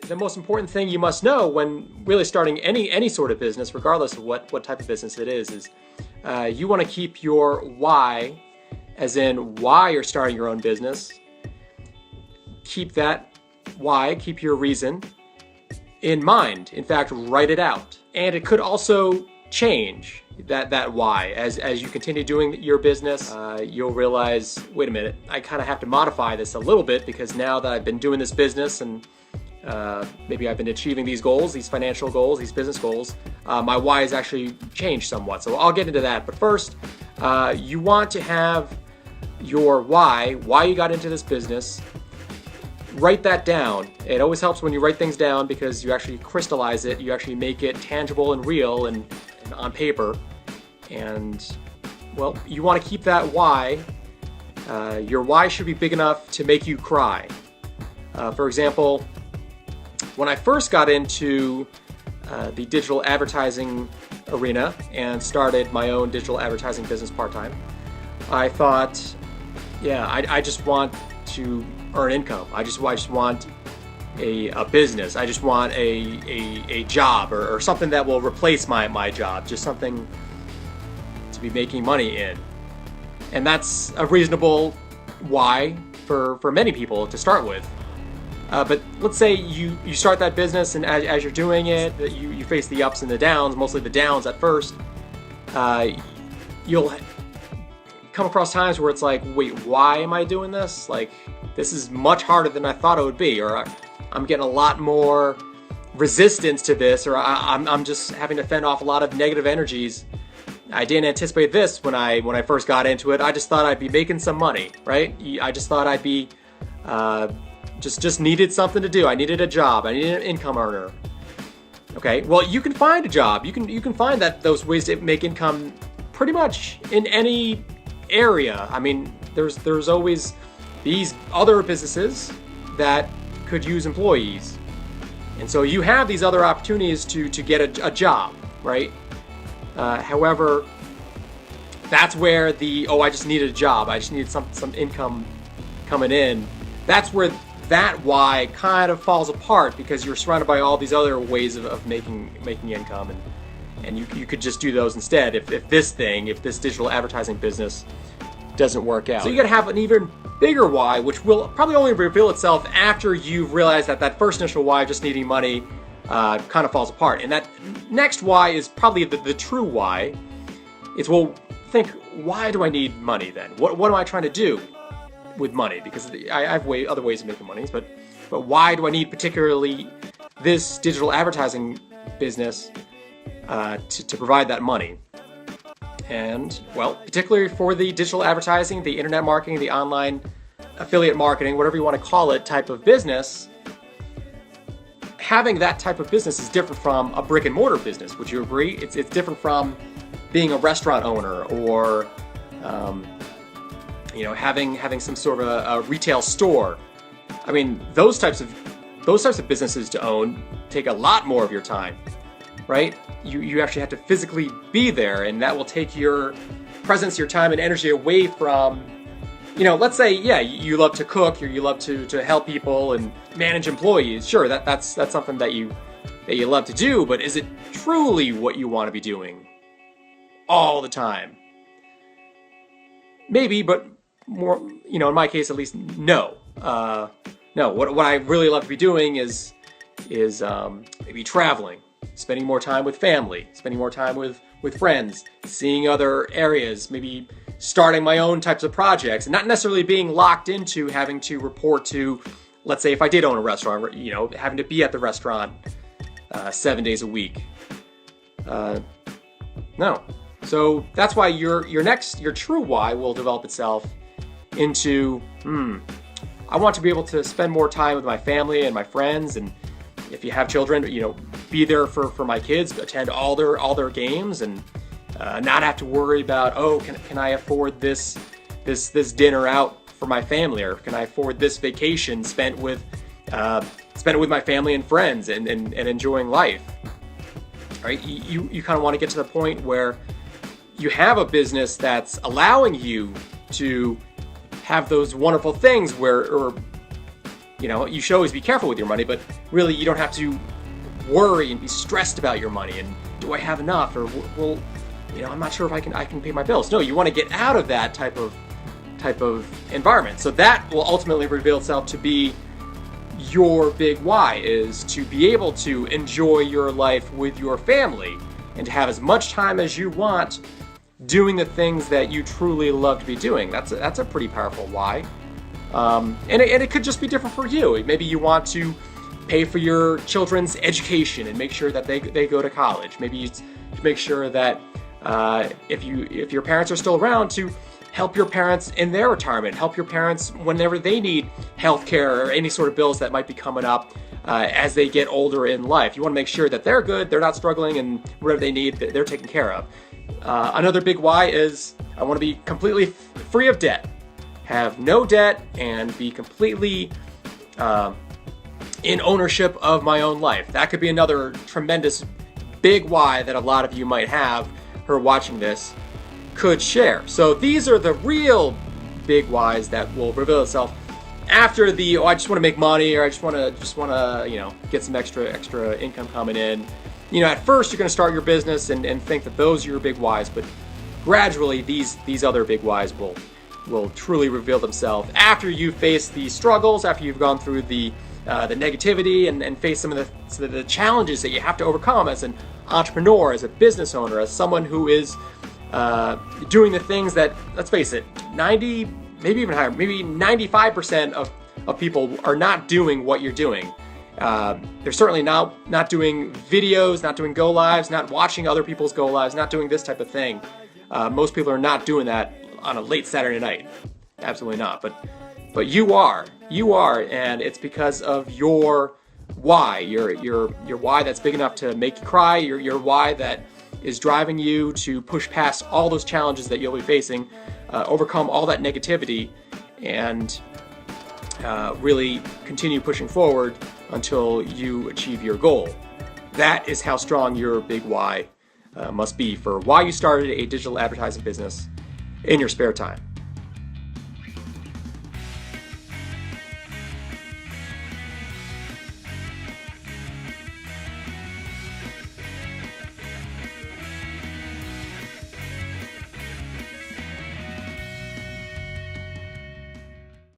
The most important thing you must know when really starting any sort of business, regardless of what type of business it is you want to keep your why, as in why you're starting your own business. Keep that why, keep your reason in mind. In fact, write it out. And it could also change that why as you continue doing your business. You'll realize, wait a minute, I kind of have to modify this a little bit, because now that I've been doing this business and maybe I've been achieving these goals, these financial goals, these business goals, my why has actually changed somewhat. So I'll get into that. But first, you want to have your why you got into this business. Write that down. It always helps when you write things down, because you actually crystallize it, you actually make it tangible and real and on paper. And well, you want to keep that why. Your why should be big enough to make you cry. For example, when I first got into the digital advertising arena and started my own digital advertising business part-time, I thought, I just want to earn income. I just want a business. I just want a job or something that will replace my job, just something to be making money in. And that's a reasonable why for many people to start with. But let's say you start that business, and as you're doing it, you face the ups and the downs, mostly the downs at first. You'll come across times where it's like, wait, why am I doing this? Like, this is much harder than I thought it would be, or I'm getting a lot more resistance to this, or I'm just having to fend off a lot of negative energies. I didn't anticipate this when I first got into it. I just thought I'd be making some money, right? I just thought I'd be just needed something to do. I needed a job. I needed an income earner. Okay, well, you can find a job. You can find those ways to make income pretty much in any area. I mean, there's always these other businesses that could use employees, and so you have these other opportunities to get a job, right? However, that's where I just needed a job. I just needed some income coming in. That's where that why kind of falls apart, because you're surrounded by all these other ways of making income, and you could just do those instead if this digital advertising business doesn't work out. So you gotta have an even bigger why, which will probably only reveal itself after you've realized that first initial why, just needing money, kind of falls apart. And that next why is probably the true why. It's, well, think, why do I need money then? What am I trying to do with money? Because I have other ways of making money, but why do I need particularly this digital advertising business to provide that money? And, well, particularly for the digital advertising, the internet marketing, the online affiliate marketing, whatever you want to call it, type of business, having that type of business is different from a brick and mortar business. Would you agree? It's different from being a restaurant owner, or having some sort of a retail store. I mean, those types of businesses to own take a lot more of your time, right? You actually have to physically be there, and that will take your presence, your time, and energy away from, let's say, you love to cook, or you love to help people and manage employees. Sure, that's something that you love to do, but is it truly what you want to be doing all the time? Maybe, but more, in my case at least, no. No, what I really love to be doing is maybe traveling, spending more time with family, spending more time with friends, seeing other areas, maybe starting my own types of projects, and not necessarily being locked into having to report to, let's say if I did own a restaurant, having to be at the restaurant 7 days a week. No. So that's why your true why will develop itself into, I want to be able to spend more time with my family and my friends, and if you have children, be there for my kids, attend all their games, and not have to worry about, can I afford this dinner out for my family, or can I afford this vacation spent with my family and friends and enjoying life. Right? You kind of want to get to the point where you have a business that's allowing you to have those wonderful things where, or you should always be careful with your money, but really you don't have to worry and be stressed about your money and do I have enough, or well, I'm not sure if I can pay my bills. No, you want to get out of that type of environment. So that will ultimately reveal itself to be your big why, is to be able to enjoy your life with your family and to have as much time as you want doing the things that you truly love to be doing. That's a pretty powerful why. And it could just be different for you. Maybe you want to pay for your children's education and make sure that they go to college. Maybe you make sure that if your parents are still around, to help your parents in their retirement, help your parents whenever they need health care or any sort of bills that might be coming up as they get older in life. You want to make sure that they're good, they're not struggling, and whatever they need, they're taken care of. Another big why is I want to be completely free of debt, have no debt, and be completely in ownership of my own life. That could be another tremendous big why that a lot of you might have who are watching this could share. So these are the real big whys that will reveal itself after the I just want to make money, or I just want to get some extra income coming in. At first you're going to start your business and think that those are your big whys, but gradually these other big whys will truly reveal themselves after you face the struggles, after you've gone through the negativity and face some of the challenges that you have to overcome as an entrepreneur, as a business owner, as someone who is doing the things that, let's face it, 90, maybe even higher, maybe 95% of people are not doing what you're doing. They're certainly not doing videos, not doing go lives, not watching other people's go lives, not doing this type of thing. Most people are not doing that on a late Saturday night. Absolutely not. But you are, and it's because of your why, your why that's big enough to make you cry, your why that is driving you to push past all those challenges that you'll be facing, overcome all that negativity, and really continue pushing forward until you achieve your goal. That is how strong your big why must be for why you started a digital advertising business in your spare time.